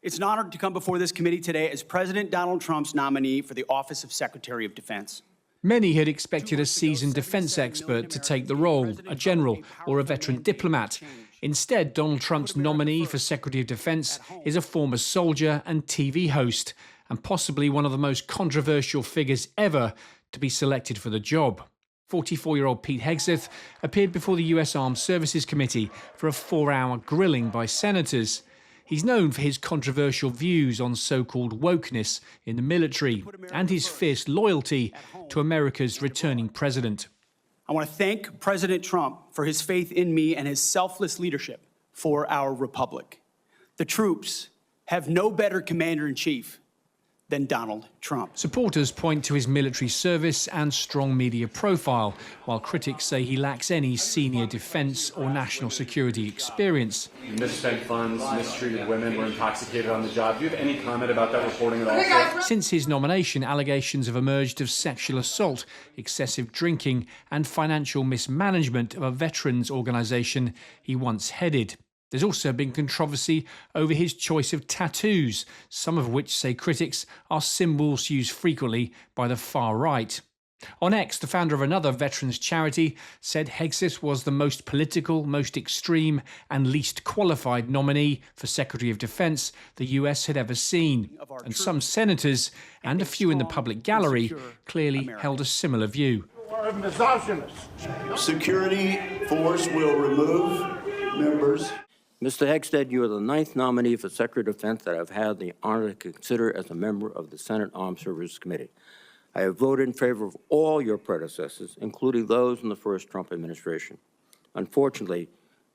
It's an honor to come before this committee today as President Donald Trump's nominee for the office of Secretary of Defense. Many had expected a seasoned defense expert to take the role, a general or a veteran diplomat. Instead, Donald Trump's nominee for Secretary of Defense is a former soldier and TV host, and possibly one of the most controversial figures ever to be selected for the job. 44-year-old Pete Hegseth appeared before the US Armed Services Committee for a 4-hour grilling by senators. He's known for his controversial views on so-called wokeness in the military and his fierce loyalty to America's returning president. I want to thank President Trump for his faith in me and his selfless leadership for our republic. The troops have no better commander-in-chief than Donald Trump. Supporters point to his military service and strong media profile, while critics say he lacks any senior defense or national security experience. Misspent funds, mistreated women, were intoxicated on the job. Do you have any comment about that reporting at all, sir? Since his nomination, allegations have emerged of sexual assault, excessive drinking and financial mismanagement of a veterans organisation he once headed. There's also been controversy over his choice of tattoos, some of which, say critics, are symbols used frequently by the far right. On X, the founder of another veterans charity said Hegseth was the most political, most extreme and least qualified nominee for Secretary of Defense the US had ever seen. And some senators, and a few in the public gallery, clearly held a similar view. Security force will remove members. Mr. Hegseth, you are the 9th nominee for Secretary of Defense that I've had the honor to consider as a member of the Senate Armed Services Committee. I have voted in favor of all your predecessors, including those in the first Trump administration. Unfortunately,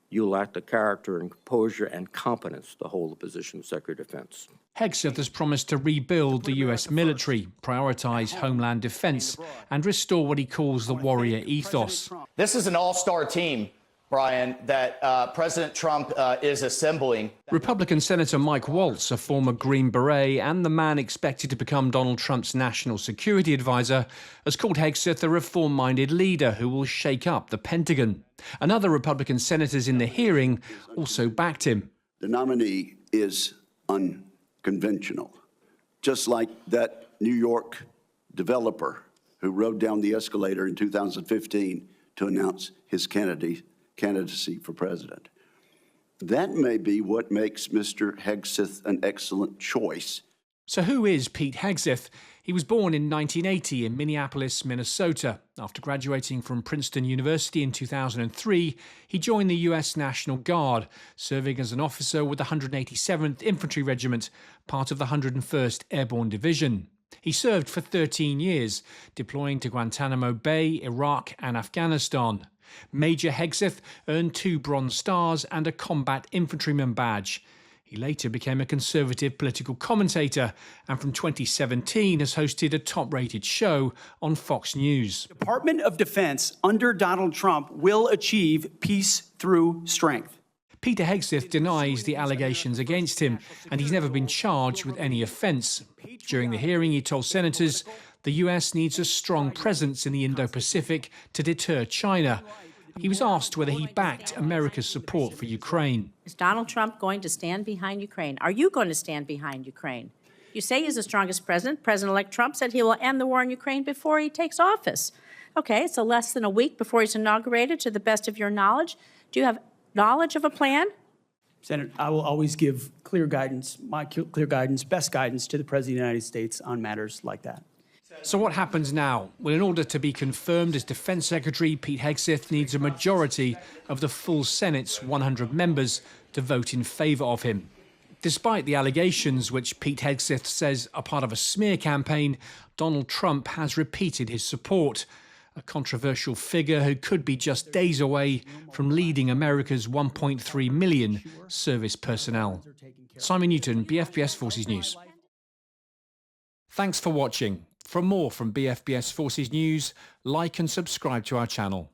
you lack the character and composure and competence to hold the position of Secretary of Defense. Hegseth has promised to rebuild the US military, prioritise homeland defence and restore what he calls the warrior ethos. This is an all-star team, Brian, that President Trump is assembling. Republican Senator Mike Waltz, a former Green Beret and the man expected to become Donald Trump's national security advisor, has called Hegseth a reform-minded leader who will shake up the Pentagon. And other Republican senators in the hearing also backed him. The nominee is unconventional, just like that New York developer who rode down the escalator in 2015 to announce his candidacy for president. That may be what makes Mr. Hegseth an excellent choice. So who is Pete Hegseth? He was born in 1980 in Minneapolis, Minnesota. After graduating from Princeton University in 2003, he joined the U.S. National Guard, serving as an officer with the 187th Infantry Regiment, part of the 101st Airborne Division. He served for 13 years, deploying to Guantanamo Bay, Iraq and Afghanistan. Major Hegseth earned 2 Bronze Stars and a Combat Infantryman badge. He later became a conservative political commentator and from 2017 has hosted a top-rated show on Fox News. The Department of Defense under Donald Trump will achieve peace through strength. Peter Hegseth denies the allegations against him, and he's never been charged with any offence. During the hearing, he told senators the US needs a strong presence in the Indo-Pacific to deter China. He was asked whether he backed America's support for Ukraine. Is Donald Trump going to stand behind Ukraine? Are you going to stand behind Ukraine? You say he's the strongest president. President-elect Trump said he will end the war in Ukraine before he takes office. Okay, it's less than a week before he's inaugurated, to the best of your knowledge. Do you have knowledge of a plan? Senator, I will always give clear guidance, best guidance to the President of the United States on matters like that. So what happens now? Well, in order to be confirmed as Defense Secretary, Pete Hegseth needs a majority of the full Senate's 100 members to vote in favour of him. Despite the allegations, which Pete Hegseth says are part of a smear campaign, Donald Trump has repeated his support. A controversial figure who could be just days away from leading America's 1.3 million service personnel. Simon Newton, BFBS Forces News. Thanks for watching. For more from BFBS Forces News, like and subscribe to our channel.